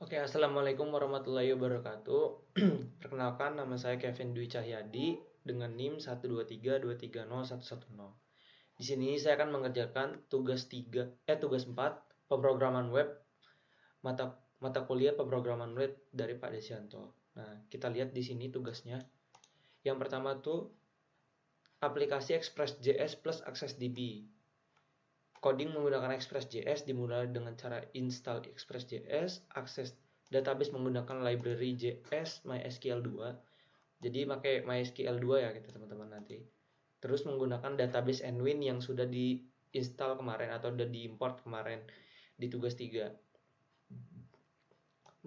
Oke, assalamualaikum warahmatullahi wabarakatuh. Perkenalkan, nama saya Kevin Dwi Cahyadi dengan NIM 123230110. Di sini saya akan mengerjakan tugas 4 pemrograman web mata mata kuliah pemrograman web dari Pak Desianto. Nah, kita lihat di sini tugasnya. Yang pertama tuh aplikasi Express.js plus AccessDB. Coding menggunakan Express.js dimulai dengan cara install Express.js, akses database menggunakan library JS MySQL 2. Jadi pakai MySQL 2 ya kita teman-teman nanti. Terus menggunakan database Nwin yang sudah diinstal kemarin atau sudah diimport kemarin di tugas 3.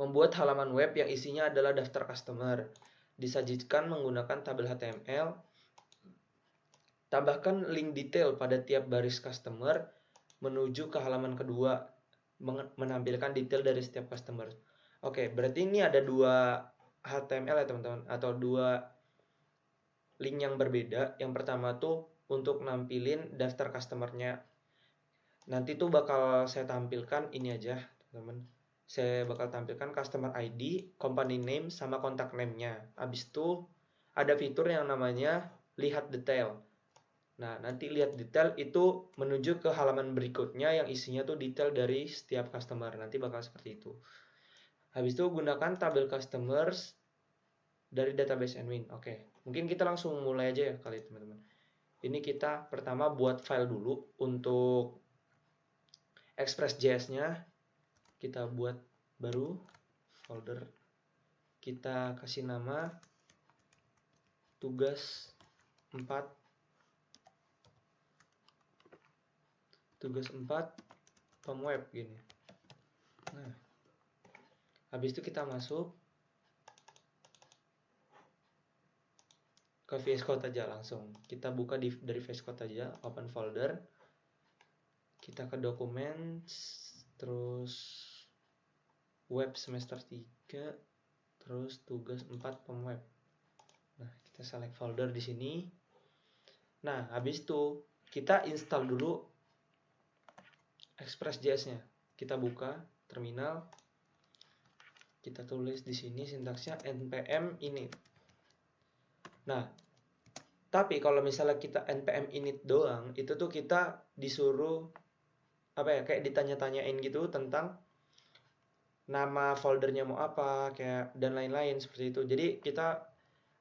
Membuat halaman web yang isinya adalah daftar customer. Disajikan menggunakan tabel HTML. Tambahkan link detail pada tiap baris customer menuju ke halaman kedua, menampilkan detail dari setiap customer. Oke, berarti ini ada dua HTML ya teman-teman, atau dua link yang berbeda. Yang pertama tuh untuk nampilin daftar customernya. Nanti tuh bakal saya tampilkan ini aja teman-teman. Saya bakal tampilkan customer ID, company name, sama kontak name-nya. Habis itu ada fitur yang namanya lihat detail. Nah, nanti lihat detail itu menuju ke halaman berikutnya yang isinya tuh detail dari setiap customer. Nanti bakal seperti itu. Habis itu gunakan tabel customers dari database Nwin. Oke, mungkin kita langsung mulai aja ya kali teman-teman. Ini kita pertama buat file dulu untuk Express.js-nya. Kita buat baru folder. Kita kasih nama tugas 4 pemweb gini. Nah, habis itu kita masuk ke VS Code aja langsung. Kita buka dari VS Code aja, open folder. Kita ke dokumen, terus web semester 3, terus tugas 4 pemweb. Nah, kita select folder di sini. Nah, habis itu kita install dulu Express.js-nya. Kita buka terminal. Kita tulis di sini sintaksnya npm init. Nah, tapi kalau misalnya kita npm init doang, itu tuh kita disuruh kayak ditanya-tanyain gitu tentang nama foldernya mau apa, kayak dan lain-lain seperti itu. Jadi kita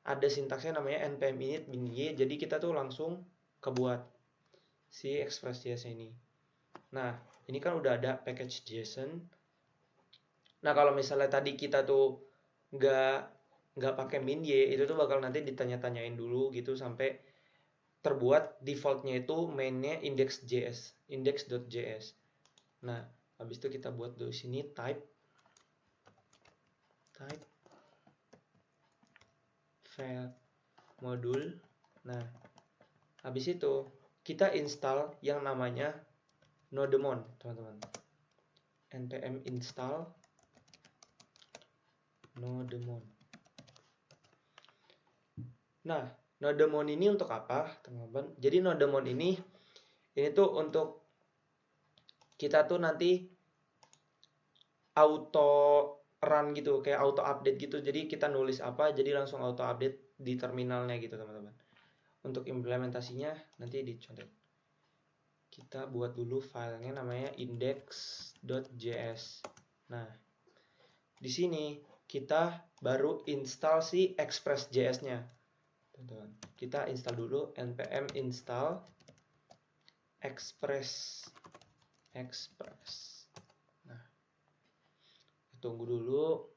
ada sintaksnya namanya npm init -y, jadi kita tuh langsung kebuat si Express.js ini. Nah, ini kan udah ada package JSON. Nah, kalau misalnya tadi kita tuh nggak pakai -y, itu tuh bakal nanti ditanya-tanyain dulu gitu sampai terbuat defaultnya itu mainnya index.js. Nah, habis itu kita buat dulu sini type file modul. Nah, habis itu kita install yang namanya Nodemon, teman-teman. npm install Nodemon. Nah, Nodemon ini untuk apa, teman-teman? Jadi Nodemon ini tuh untuk kita tuh nanti auto run gitu, kayak auto update gitu. Jadi kita nulis apa, jadi langsung auto update di terminalnya gitu, teman-teman. Untuk implementasinya nanti dicontek. Kita buat dulu filenya namanya index.js. Nah, di sini kita baru install si Express.js-nya. Teman-teman, kita install dulu npm install Express. Nah, tunggu dulu.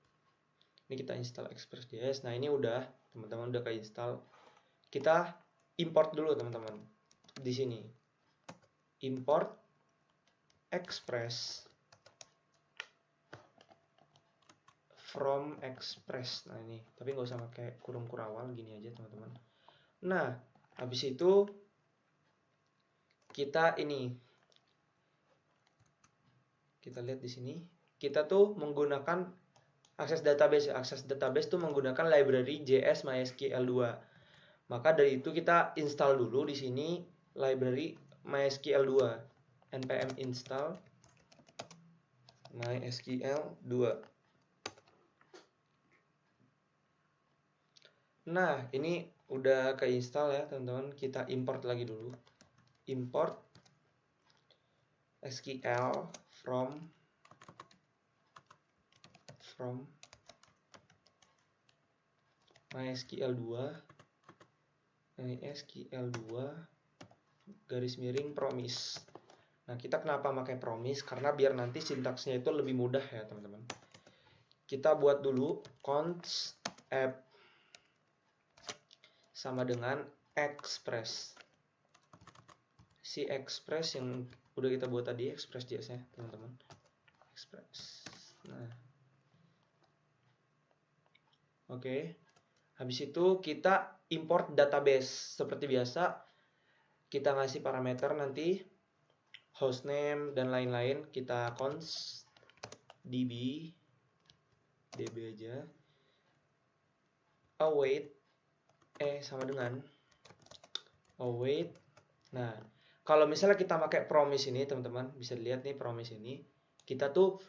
Ini kita install Express.js. Nah, ini udah, teman-teman udah ke-install. Kita import dulu, teman-teman. Di sini. Import Express from Express. Nah, ini. Tapi nggak usah pakai kurung kurawal, gini aja, teman-teman. Nah, habis itu kita lihat di sini. Kita tuh menggunakan akses database. Akses database tuh menggunakan library JS MySQL 2. Maka dari itu kita install dulu di sini library MySQL 2. npm install MySQL 2. Nah, ini udah keinstall ya teman-teman. Kita import lagi dulu. Import SQL from MySQL2 garis miring promise. Nah, kita kenapa pakai promise? Karena biar nanti sintaksnya itu lebih mudah ya teman-teman. Kita buat dulu const app sama dengan express. Si express yang udah kita buat tadi, express.js nya teman-teman. Express. Nah, oke. Habis itu kita import database seperti biasa. Kita ngasih parameter nanti hostname dan lain-lain. Kita const db aja. Await sama dengan await. Nah, kalau misalnya kita pakai promise ini teman-teman, bisa dilihat nih promise ini, kita tuh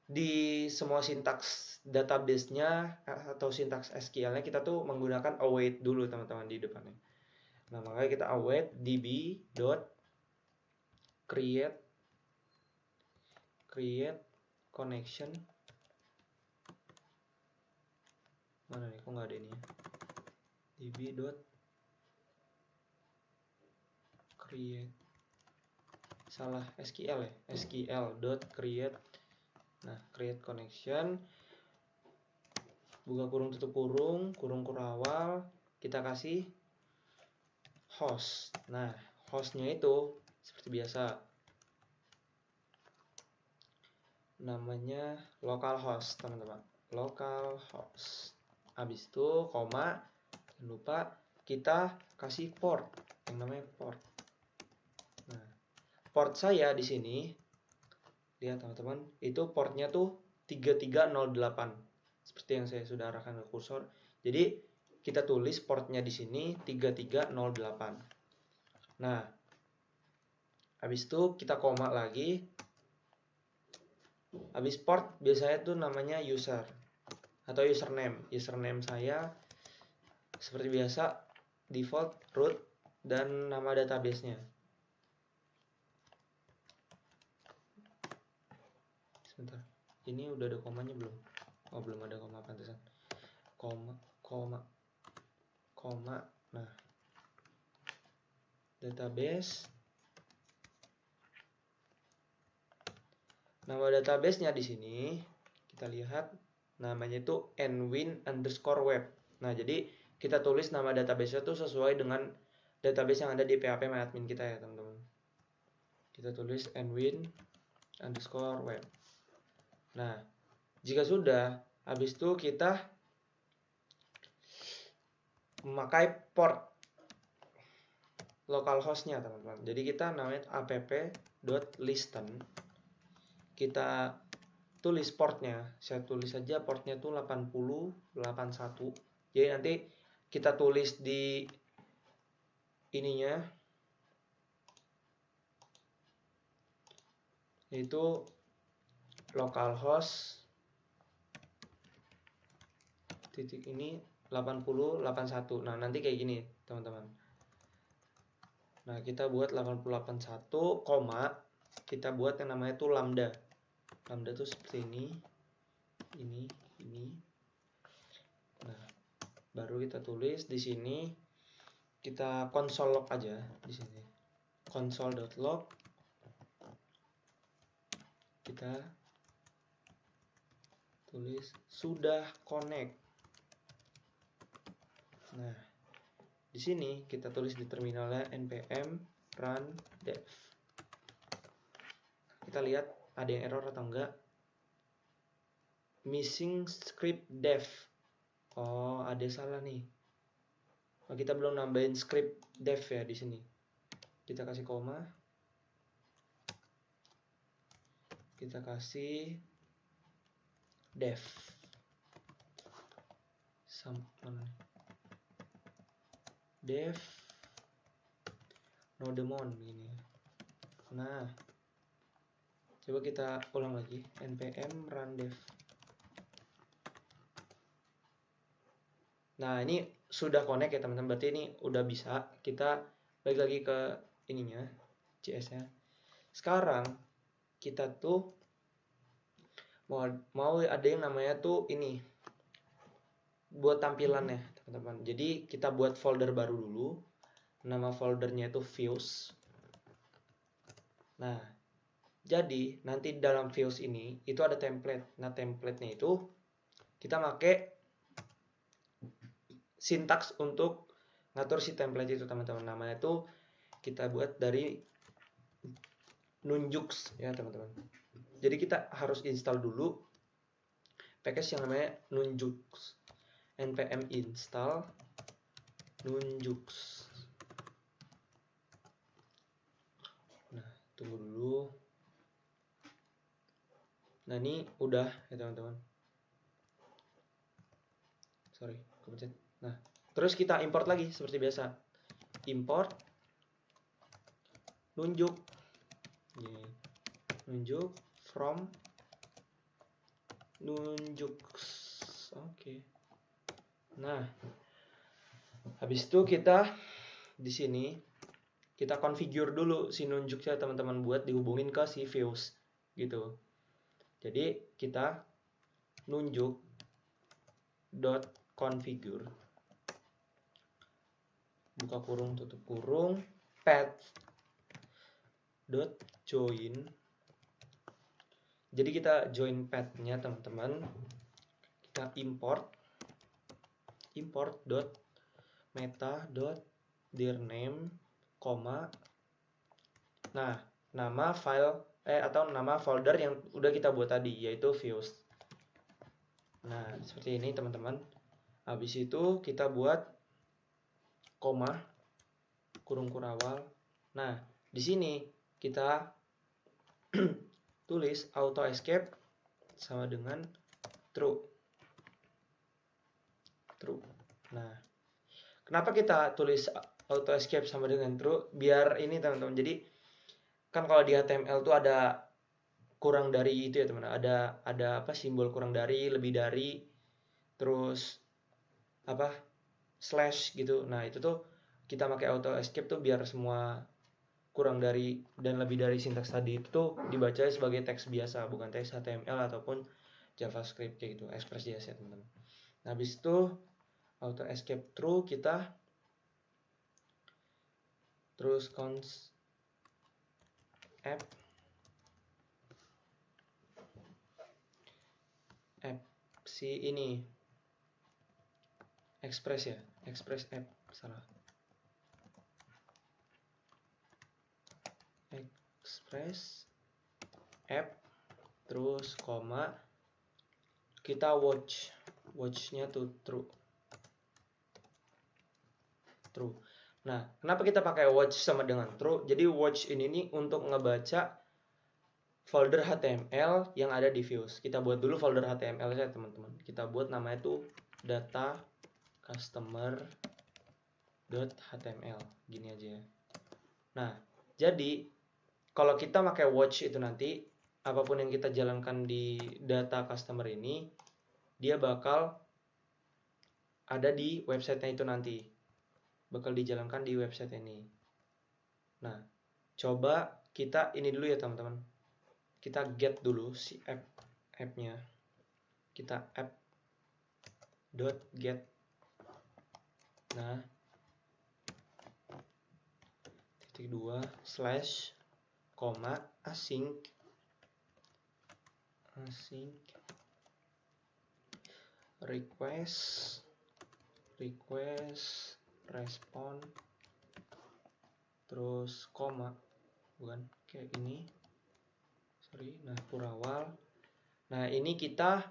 di semua sintaks database-nya atau sintaks SQL-nya kita tuh menggunakan await dulu teman-teman di depannya. Nah, makanya kita await db dot create connection. Mana nih, kok nggak ada ini ya? db dot create, salah, SQL ya, SQL dot create. Nah, create connection, buka kurung tutup kurung, kurung kurawal, kita kasih host. Nah, hostnya itu seperti biasa namanya localhost teman-teman, localhost. Habis itu koma, jangan lupa kita kasih port yang namanya port. Nah, port saya di sini lihat teman-teman, itu portnya tuh 3308 seperti yang saya sudah arahkan ke kursor. Jadi kita tulis portnya di sini 3308. Nah, habis itu kita koma lagi. Habis port biasanya tuh namanya user atau username. Username saya seperti biasa default root dan nama database-nya. Sebentar. Ini udah ada komanya belum? Oh, belum ada koma, pantesan. Koma. Nah, database. Nama database-nya di sini kita lihat namanya itu nwin_web. Nah, jadi kita tulis nama database-nya itu sesuai dengan database yang ada di php_myadmin kita ya, teman-teman. Kita tulis nwin_web. Nah, jika sudah, habis itu kita memakai port localhost-nya, teman-teman. Jadi kita namanya app.listen. Kita tulis portnya, saya tulis saja portnya itu 8081. Jadi nanti kita tulis di ininya yaitu localhost titik ini 8081. Nah, nanti kayak gini teman-teman. Nah, kita buat 8081, koma, kita buat yang namanya itu lambda. Lambda tuh seperti ini. Nah, baru kita tulis di sini, kita console log aja di sini. console.log, kita tulis sudah connect. Nah, di sini kita tulis di terminalnya npm run dev. Kita lihat ada yang error atau enggak. Missing script dev. Oh, ada salah nih. Oh, kita belum nambahin script dev ya di sini. Kita kasih koma. Kita kasih dev. Dev nodemon gini. Nah, coba kita ulang lagi, npm run dev. Nah, ini sudah connect ya teman-teman. Berarti ini udah bisa. Kita balik lagi ke ininya, JS-nya. Sekarang kita tuh mau ada yang namanya tuh ini buat tampilannya, teman-teman. Jadi kita buat folder baru dulu. Nama foldernya itu views. Nah, jadi nanti dalam views ini itu ada template. Nah, template-nya itu kita pakai sintaks untuk ngatur si template itu, teman-teman. Namanya itu kita buat dari Nunjux ya, teman-teman. Jadi kita harus install dulu package yang namanya Nunjux. npm install Nunjux. Nah, tunggu dulu. Nah, ini udah ya, teman-teman. Sorry, kepencet. Nah, terus kita import lagi seperti biasa. Import Nunjuk. Nunjuk from Nunjux. Oke. Nah, habis itu kita di sini kita configure dulu si Nunjuknya, teman-teman, buat dihubungin ke si views gitu. Jadi kita nunjuk .configure buka kurung tutup kurung path.join. Jadi kita join path-nya, teman-teman. Kita import meta.dirname, nah, nama file atau nama folder yang udah kita buat tadi, yaitu views. Nah, seperti ini, teman-teman. Habis itu kita buat koma kurung kurawal. Nah, di sini kita tulis auto escape sama dengan true. Nah, kenapa kita tulis auto escape sama dengan true? Biar ini, teman-teman. Jadi kan kalau di HTML tuh ada kurang dari itu ya, teman. Ada apa, simbol kurang dari, lebih dari, terus apa, slash gitu. Nah, itu tuh kita pakai auto escape tuh biar semua kurang dari dan lebih dari sintaks tadi itu tuh dibaca sebagai teks biasa, bukan teks HTML ataupun JavaScript kayak gitu, Express.js ya, teman-teman. Nah, habis itu auto escape true, kita terus const app si ini Express ya, Express app, salah, Express app terus koma kita watch-nya tuh true. Nah, kenapa kita pakai watch sama dengan true? Jadi watch ini nih untuk ngebaca folder HTML yang ada di views. Kita buat dulu folder HTML ya, teman-teman. Kita buat namanya tuh data customer.html, gini aja ya. Nah, jadi kalau kita pakai watch itu nanti apapun yang kita jalankan di data customer ini, dia bakal ada di websitenya itu nanti. Bakal dijalankan di website ini. Nah, coba kita ini dulu ya, teman-teman. Kita get dulu si app-nya. Kita app.get. Nah, (2) slash koma async request respond terus koma, bukan kayak ini, sorry. Nah, kurawal. Nah, ini kita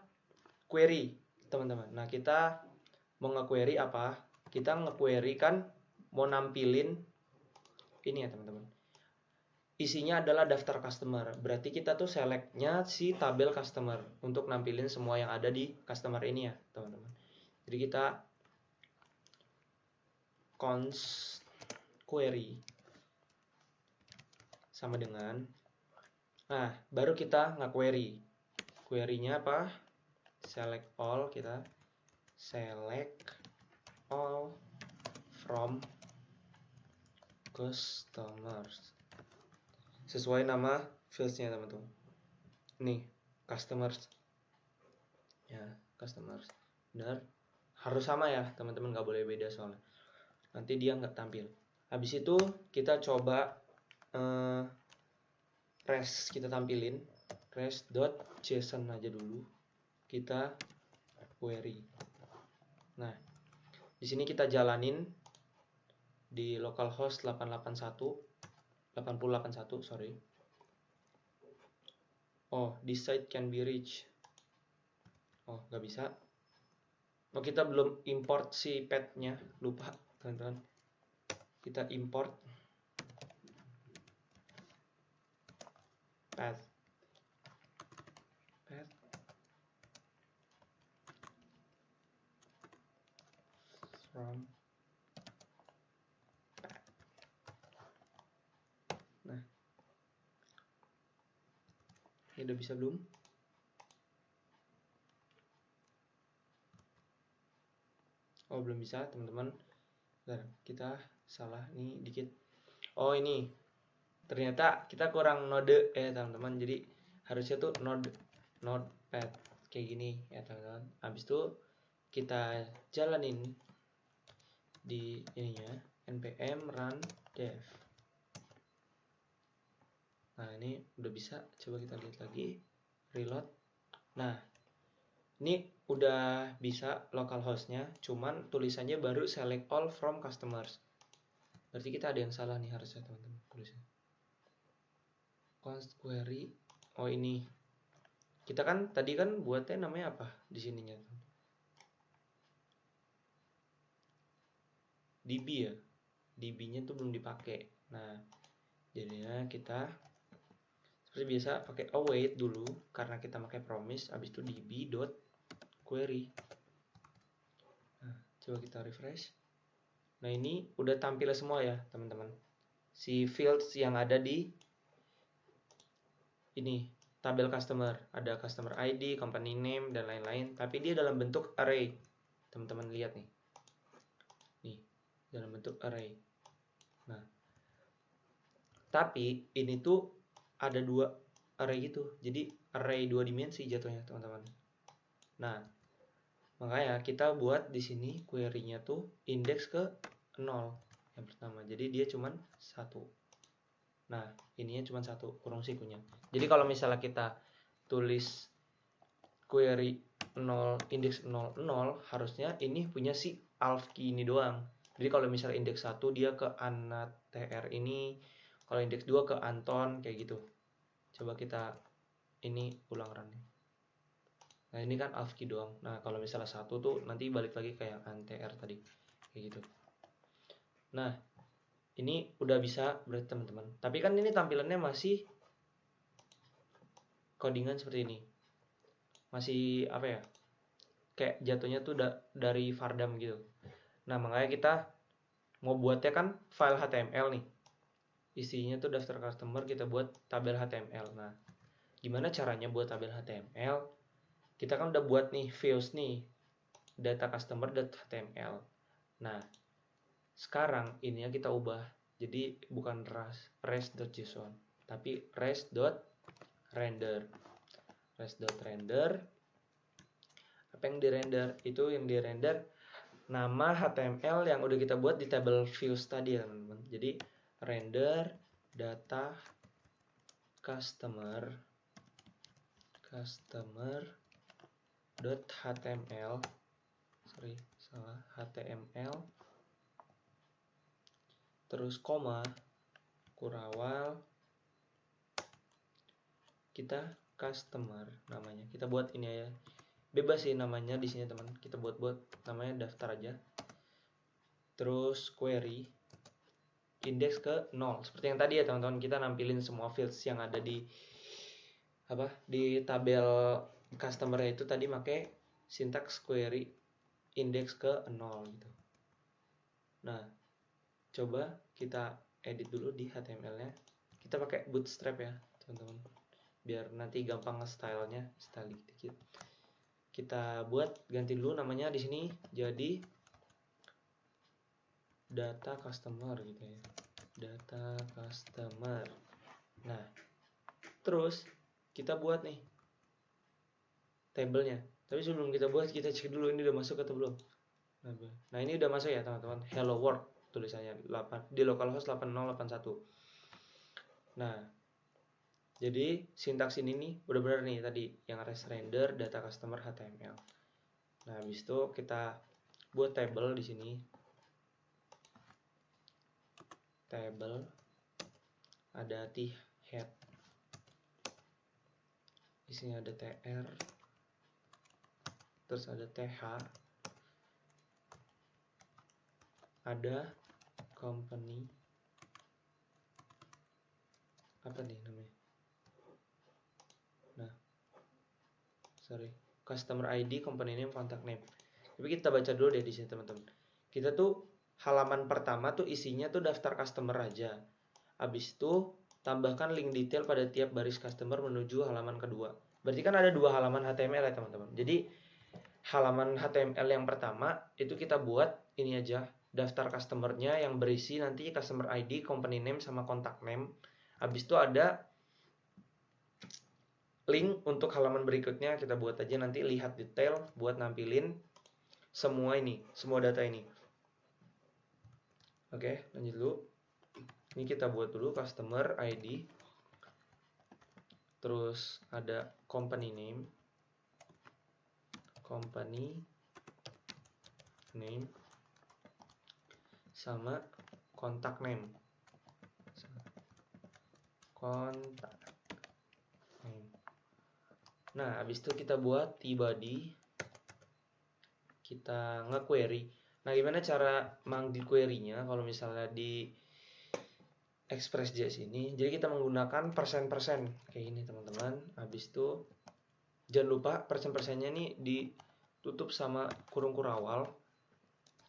query, teman-teman. Nah, kita mau nge-query apa? Kita nge-query kan mau nampilin ini ya, teman-teman. Isinya adalah daftar customer. Berarti kita tuh selectnya si tabel customer untuk nampilin semua yang ada di customer ini ya, teman-teman. Jadi kita const query sama dengan, nah, baru kita nge-query. Query-nya apa? Select all, kita select all from customers. Sesuai nama fieldsnya teman-teman. Nih, customers. Ya, customers. Benar. Harus sama ya teman-teman, nggak boleh beda soalnya. Nanti dia nggak tampil. Habis itu kita coba res kita tampilin. Res.json aja dulu. Kita query. Nah, di sini kita jalanin di localhost 8081, sorry. Oh, this site can be reached. Oh, nggak bisa. Oh, kita belum import si path-nya, lupa teman-teman. Kita import path from. Nah, ini udah bisa belum? Oh, belum bisa teman-teman. Bentar, kita salah nih dikit. Oh, ini ternyata kita kurang node teman-teman. Jadi harusnya tuh notepad kayak gini ya teman-teman. Habis itu kita jalanin di ininya npm run dev. Nah, ini udah bisa. Coba kita lihat lagi, reload. Nah, ini udah bisa localhostnya, cuman tulisannya baru select all from customers. Berarti kita ada yang salah nih harusnya teman-teman tulisannya. Const query. Oh, ini kita kan tadi kan buatnya namanya apa di sininya? DB ya. DB-nya tuh belum dipakai. Nah, jadinya kita seperti biasa pakai await dulu karena kita pakai promise, habis itu db.query. Nah, coba kita refresh. Nah, ini udah tampil semua ya teman-teman, si fields yang ada di ini tabel customer. Ada customer ID, company name, dan lain-lain, tapi dia dalam bentuk array. Teman-teman lihat nih, dalam bentuk array. Nah, tapi ini tuh ada dua array gitu, jadi array 2 dimensi jatuhnya teman-teman. Nah, makanya kita buat di sini query-nya tuh indeks ke 0 yang pertama, jadi dia cuman 1. Nah, ininya cuma 1, kurung sikunya. Jadi kalau misalnya kita tulis query 0 indeks 00, harusnya ini punya si alf key ini doang. Jadi kalau misalnya indeks 1 dia ke anatr ini, kalau indeks 2 ke Anton, kayak gitu. Coba kita ini ulang run. Nah, ini kan alf key doang. Nah, kalau misalnya 1 tuh nanti balik lagi kayak antr tadi, kayak gitu. Nah, ini udah bisa berarti teman-teman. Tapi kan ini tampilannya masih codingan seperti ini. Masih apa ya? Kayak jatuhnya tuh dari Vardam gitu. Nah, makanya kita mau buatnya kan file HTML nih. Isinya tuh daftar customer, kita buat tabel HTML. Nah, gimana caranya buat tabel HTML? Kita kan udah buat nih views nih, data customer.html. Nah, sekarang ininya kita ubah. Jadi bukan res.json, tapi res.render. Res.render. Apa yang dirender? Itu yang dirender nama HTML yang udah kita buat di table views tadi ya teman-teman. Jadi render data customer.html, sorry salah, html, terus koma, kurawal, kita customer namanya. Kita buat ini ya, bebas sih namanya di sini teman. Kita buat namanya daftar aja. Terus query indeks ke 0 seperti yang tadi ya teman-teman. Kita nampilin semua fields yang ada di di tabel customer itu tadi pakai sintaks query indeks ke 0 gitu. Nah, coba kita edit dulu di HTML-nya. Kita pakai bootstrap ya teman-teman, biar nanti gampang nge-style-nya, style dikit. Kita buat ganti dulu namanya di sini jadi data customer gitu ya, data customer. Nah, terus kita buat nih tabelnya. Tapi sebelum kita buat, kita cek dulu ini udah masuk atau belum. Nah, ini udah masuk ya teman-teman. Hello world tulisannya 8 di localhost 8081. Nah, jadi sintaks ini nih benar-benar nih tadi yang res render data customer HTML. Nah, habis itu kita buat table di sini. Table ada t head. Di sini ada tr. Terus ada th. Ada company. Apa nih namanya? Nah, sorry, customer ID, company name, contact name. Tapi kita baca dulu deh di sini teman-teman. Kita tuh halaman pertama tuh isinya tuh daftar customer aja. Habis itu tambahkan link detail pada tiap baris customer menuju halaman kedua. Berarti kan ada dua halaman HTML ya teman-teman. Jadi halaman HTML yang pertama itu kita buat ini aja, daftar customernya yang berisi nanti customer ID, company name, sama contact name. Habis itu ada link untuk halaman berikutnya, kita buat aja nanti lihat detail buat nampilin semua ini, semua data ini. Oke, lanjut dulu. Ini kita buat dulu customer ID. Terus ada company name. Company name sama contact name. Contact name. Nah, habis itu kita buat t-body. Kita nge-query. Nah, gimana cara manggil query-nya kalau misalnya di Express.js ini? Jadi kita menggunakan persen-persen kayak gini, teman-teman. Habis itu jangan lupa persen-persennya nih ditutup sama kurung kurawal.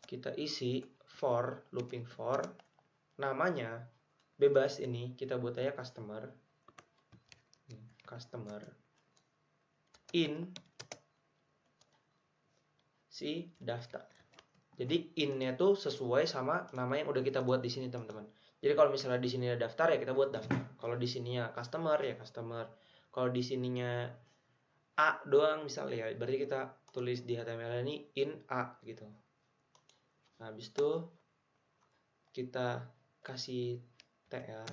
Kita isi for, looping for. Namanya bebas ini, kita buat aja customer. Customer in si daftar. Jadi in-nya tuh sesuai sama nama yang udah kita buat di sini, teman-teman. Jadi kalau misalnya di sini ada daftar ya kita buat daftar. Kalau di sininya customer ya customer. Kalau di sininya A doang misalnya ya, berarti kita tulis di HTML ini in A gitu. Nah, habis itu kita kasih tr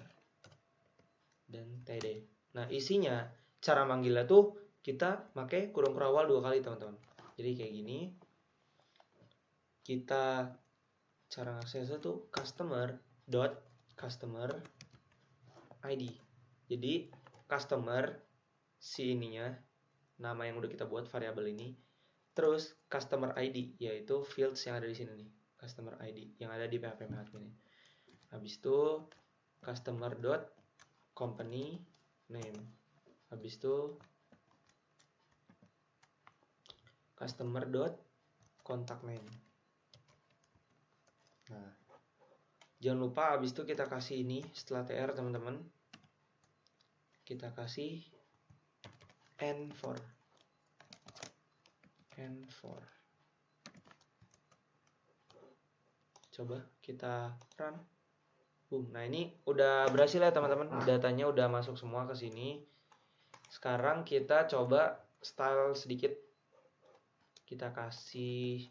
dan td. Nah, isinya cara manggilnya tuh kita pakai kurung kurawal 2 kali, teman-teman. Jadi kayak gini. Kita cara aksesnya tuh customer ID. Jadi customer si ininya, nama yang udah kita buat variabel ini, terus customer ID yaitu fields yang ada di sini nih, customer ID yang ada di PHP admin. Habis itu customer dot company name. Habis itu customer dot contact name. Nah, jangan lupa habis itu kita kasih ini setelah tr, teman-teman. Kita kasih n4. Coba kita run. Boom. Nah, ini udah berhasil ya, teman-teman. Datanya udah masuk semua ke sini. Sekarang kita coba style sedikit. Kita kasih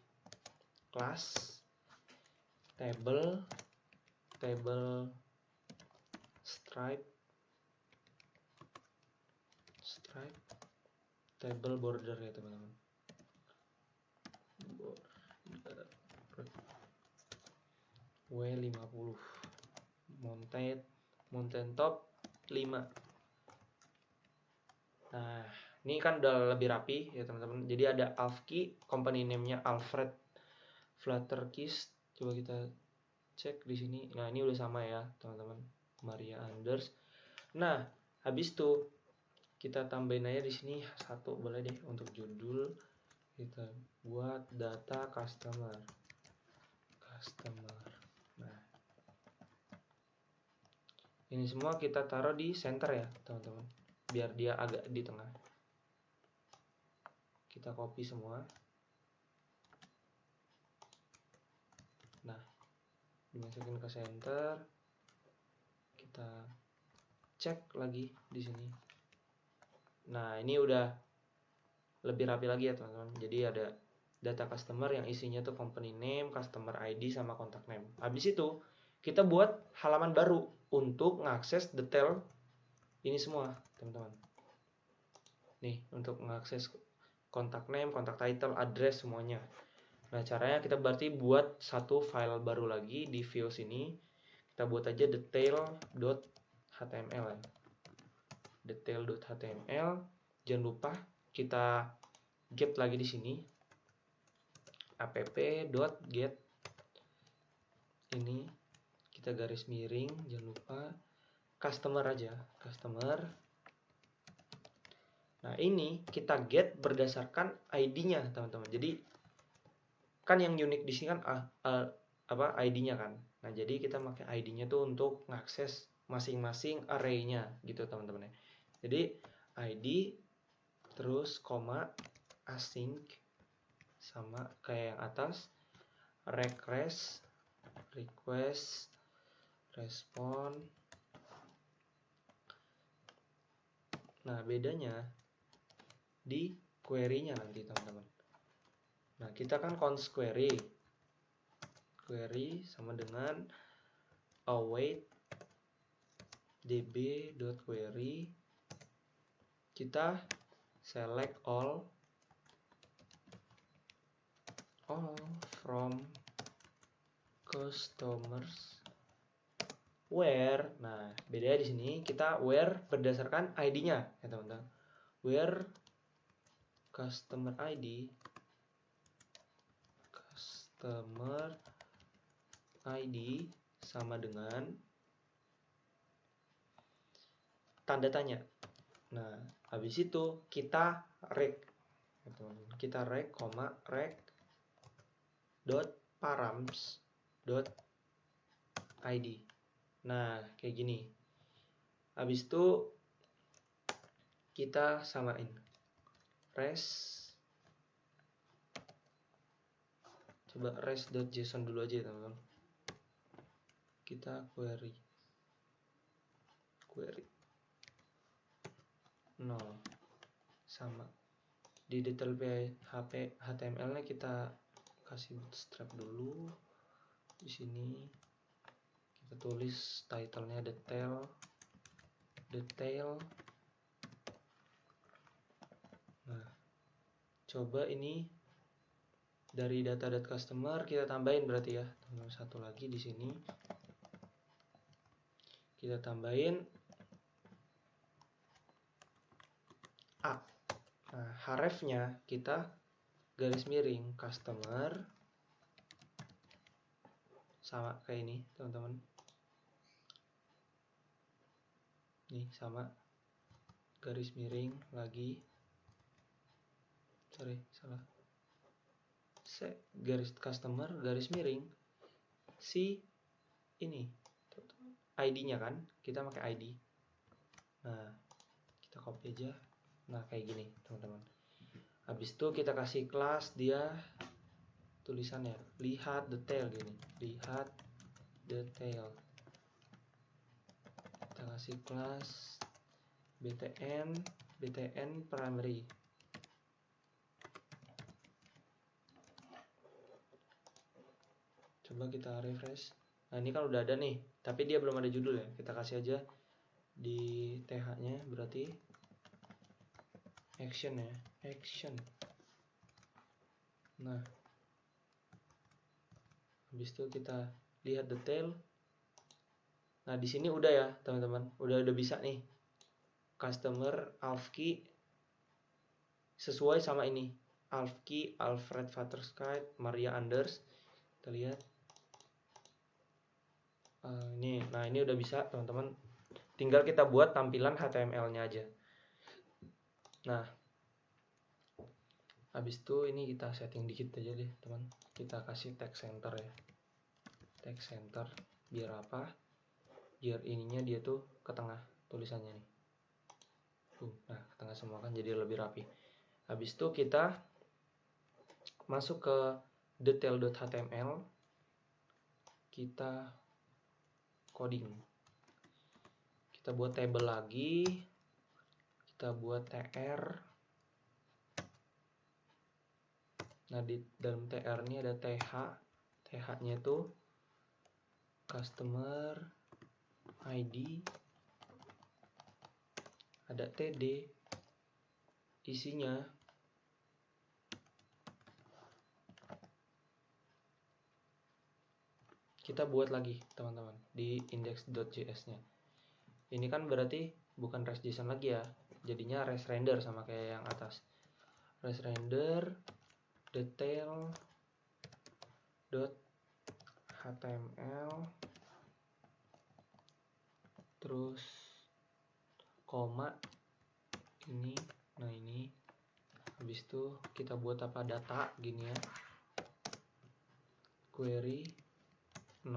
class table stripe table border ya, teman-teman. Border W50 mountain top 5. Nah, ini kan udah lebih rapi ya, teman-teman. Jadi ada Alf key, company name-nya Alfred Flutterkist. Coba kita cek di sini. Nah, ini udah sama ya, teman-teman. Maria Anders. Nah, habis itu kita tambahin aja di sini satu, boleh deh, untuk judul. Kita buat data customer. Nah, ini semua kita taruh di center ya, teman-teman, biar dia agak di tengah. Kita copy semua. Nah, dimasukin ke center, kita cek lagi di sini. Nah, ini udah lebih rapi lagi ya teman-teman. Jadi ada data customer yang isinya tuh company name, customer ID, sama contact name. Habis itu kita buat halaman baru untuk mengakses detail ini semua teman-teman. Nih, untuk mengakses contact name, contact title, address, semuanya. Nah, caranya kita berarti buat satu file baru lagi di view sini. Kita buat aja detail.html ya. Detail.html. Jangan lupa kita get lagi di sini. app.get ini kita garis miring, jangan lupa customer aja, customer. Nah, ini kita get berdasarkan ID-nya, teman-teman. Jadi kan yang unik di sini kan ID-nya kan. Nah, jadi kita pakai ID-nya tuh untuk mengakses masing-masing array-nya gitu, teman-teman. Jadi ID terus koma async sama kayak yang atas, request respon. Nah, bedanya di query-nya nanti, teman-teman. Nah, kita kan const query sama dengan await db.query, kita select all from customers where. Nah, bedanya di sini kita where berdasarkan ID-nya ya teman-teman. Where customer ID sama dengan tanda tanya. Nah, habis itu kita rec dot params dot id. Nah, kayak gini. Habis itu kita samain coba res.json dulu aja ya teman-teman. Kita query 0 sama di detail HTML nya kita kasih bootstrap dulu. Di sini kita tulis title-nya detail. Nah, coba ini dari data.customer kita tambahin berarti ya, tambah satu lagi di sini. Kita tambahin a. Nah, href-nya kita garis miring customer sama kayak ini, teman-teman. Nih sama garis miring lagi. Salah. Garis customer garis miring si ini ID-nya kan, kita pakai ID. Nah, kita copy aja. Nah, kayak gini teman-teman. Habis itu kita kasih kelas dia tulisannya lihat detail gini, lihat detail. Kita kasih kelas btn primary. Coba kita refresh. Nah, ini kan udah ada nih, tapi dia belum ada judul ya. Kita kasih aja di th-nya berarti action ya, action. Nah, habis itu kita lihat detail. Nah, di sini udah ya teman-teman, udah bisa nih customer Alfki sesuai sama ini, Alfki Alfred Vaterskite Maria Anders. Kita lihat ini. Nah, ini udah bisa teman-teman, tinggal kita buat tampilan HTML-nya aja. Nah, habis itu ini kita setting dikit aja deh teman, kita kasih text center ya, text center biar apa, biar ininya dia tuh ke tengah tulisannya nih. Nah, ke tengah semua kan, jadi lebih rapi. Habis itu kita masuk ke detail.html. kita coding. Kita buat table lagi, kita buat TR. Nah, di dalam TR ini ada TH. TH-nya itu customer ID, ada TD, isinya kita buat lagi teman-teman di index.js-nya. Ini kan berarti bukan REST-JSON lagi ya, jadinya REST render sama kayak yang atas. REST render detail .html terus koma ini. Nah, ini habis itu kita buat apa, data gini ya, query 0.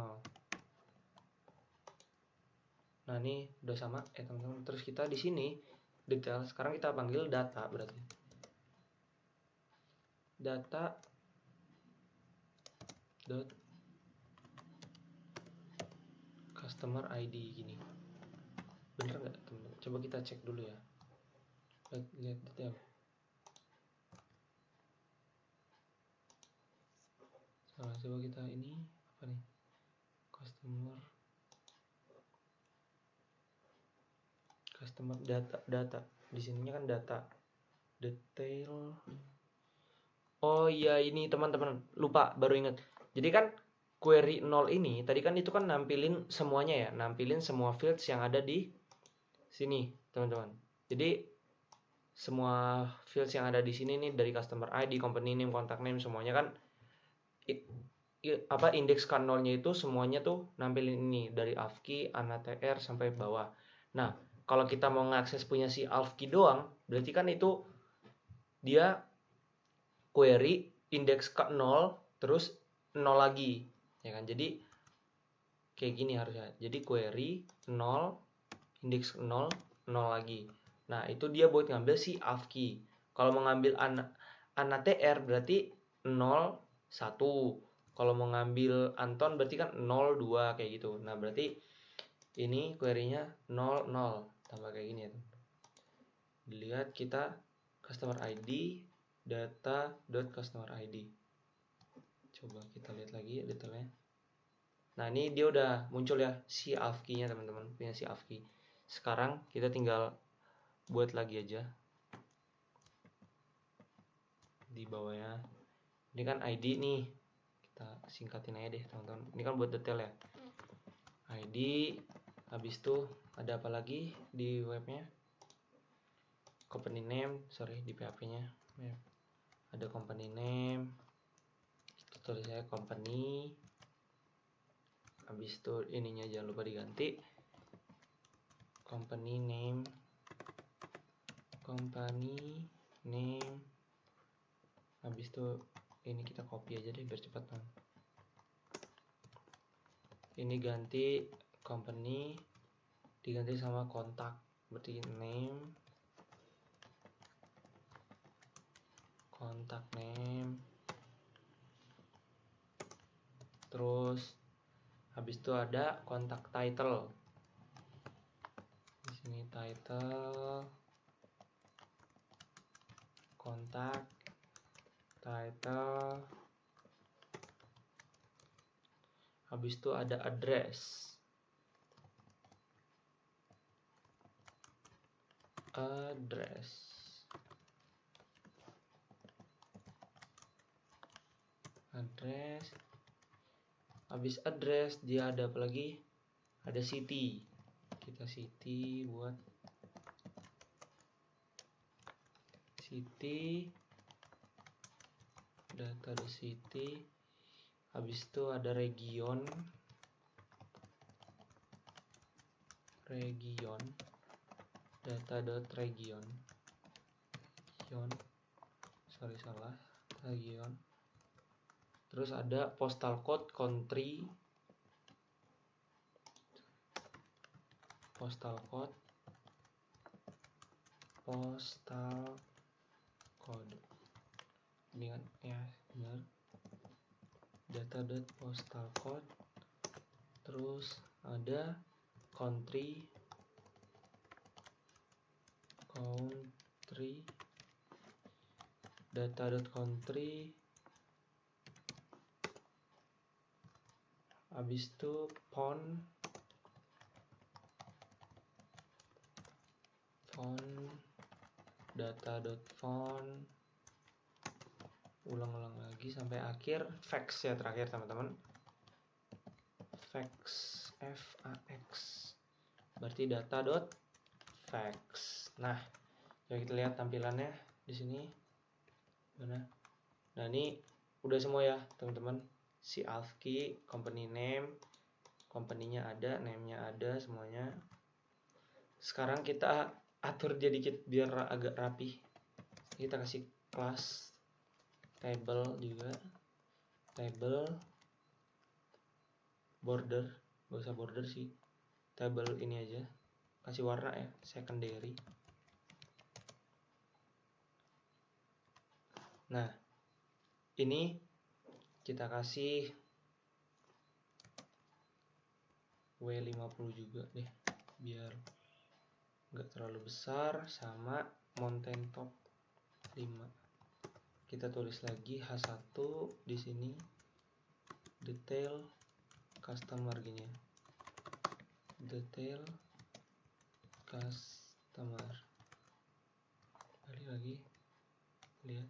Nah, ini udah sama teman-teman. Terus kita di sini detail, sekarang kita panggil data, berarti data dot customer ID gini. Bener nggak teman-teman? Coba kita cek dulu ya. Lihat detail. Coba kita ini apa nih? Customer data. Di sininya kan data. Detail. Oh iya, ini teman-teman, lupa, baru ingat. Jadi kan query 0 ini tadi kan itu kan nampilin semuanya ya, nampilin semua fields yang ada di sini, teman-teman. Jadi semua fields yang ada di sini nih, dari customer ID, company name, contact name, semuanya kan indeks K0-nya itu semuanya tuh nampilin ini dari AVKey, ANA-TR sampai bawah. Nah, kalau kita mau ngakses punya si AVKey doang, berarti kan itu dia query indeks K0 terus 0 lagi, ya kan? Jadi kayak gini harusnya. Jadi query 0 indeks 0 lagi. Nah, itu dia buat ngambil si AVKey. Kalau mau ngambil ANA-TR berarti 0 1. Kalau mau ngambil Anton berarti kan 0 2 kayak gitu. Nah, berarti ini query-nya 0 0 tambah kayak gini ya, teman. Dilihat kita customer ID data.customer ID. Coba kita lihat lagi detailnya. Nah, ini dia udah muncul ya si AVKey-nya, teman-teman, punya si AVKey. Sekarang kita tinggal buat lagi aja di bawahnya. Ini kan ID nih, kita singkatin aja deh, teman-teman. Ini kan buat detail ya, ID. Habis itu ada apa lagi di webnya? Company name, sorry, di PHP-nya ada company name, itu tulis saya company. Habis itu ininya jangan lupa diganti, company name. Habis itu ini kita copy aja deh biar cepat, teman. Ini ganti company, diganti sama kontak, berarti name, contact name. Terus habis itu ada contact title. Di sini title, contact title. Habis itu ada address. Habis address dia ada apa lagi? Ada city. Kita city, buat city, data the city. Habis itu ada region, data.region. Region. Terus ada postal code, country, postal code. Ini kan ya benar, data.postal code. Terus ada country data.country, habis itu font data.font, ulang-ulang lagi sampai akhir, fax ya terakhir teman-teman, fax, fax, berarti data.fax. Nah, coba kita lihat tampilannya di sini. Mana? Nah, ini udah semua ya teman-teman. Si ALFKey, company name, company-nya ada, name-nya ada semuanya. Sekarang kita atur jadi biar agak rapi. Kita kasih class table juga, table border, gak usah border sih, table ini aja, kasih warna ya, secondary. Nah, ini kita kasih W50 juga deh, biar nggak terlalu besar, sama mountain top 5. Kita tulis lagi H1 di sini, detail customer gini, detail customer. Balik lagi, lihat.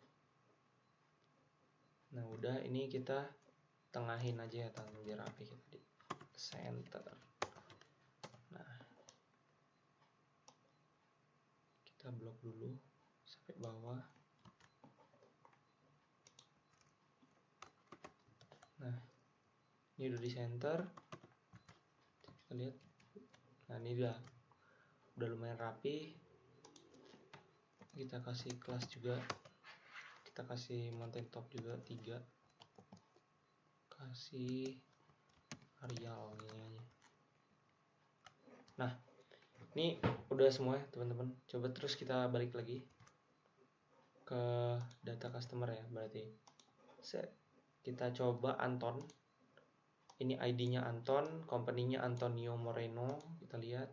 Nah, udah, ini kita tengahin aja ya teman, biar rapi kita di center. Nah, kita blok dulu sampai bawah. Nah, ini udah di center, kita lihat. Nah, ini udah lumayan rapi. Kita kasih kelas juga, kita kasih mountain top juga 3, kasih Arial ini aja. Nah, ini udah semua ya teman-teman. Coba terus kita balik lagi ke data customer ya, berarti kita coba Anton. Ini ID-nya Anton, company-nya Antonio Moreno. Kita lihat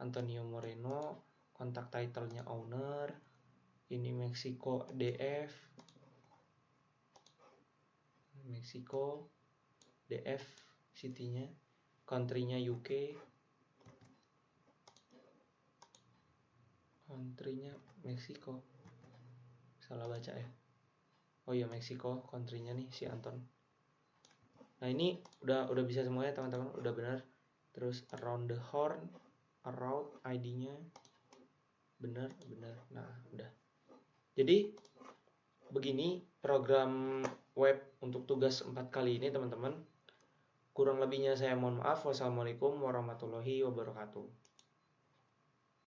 Antonio Moreno, kontak title-nya owner. Ini Mexico DF, Mexico DF, city-nya, country-nya UK, country-nya Mexico. Salah baca ya. Oh iya, Mexico, country-nya nih si Anton. Nah, ini udah bisa semua ya teman-teman, udah benar. Terus around the horn, around ID-nya benar. Nah, udah. Jadi begini program web untuk tugas 4 kali ini teman-teman. Kurang lebihnya saya mohon maaf. Wassalamualaikum warahmatullahi wabarakatuh.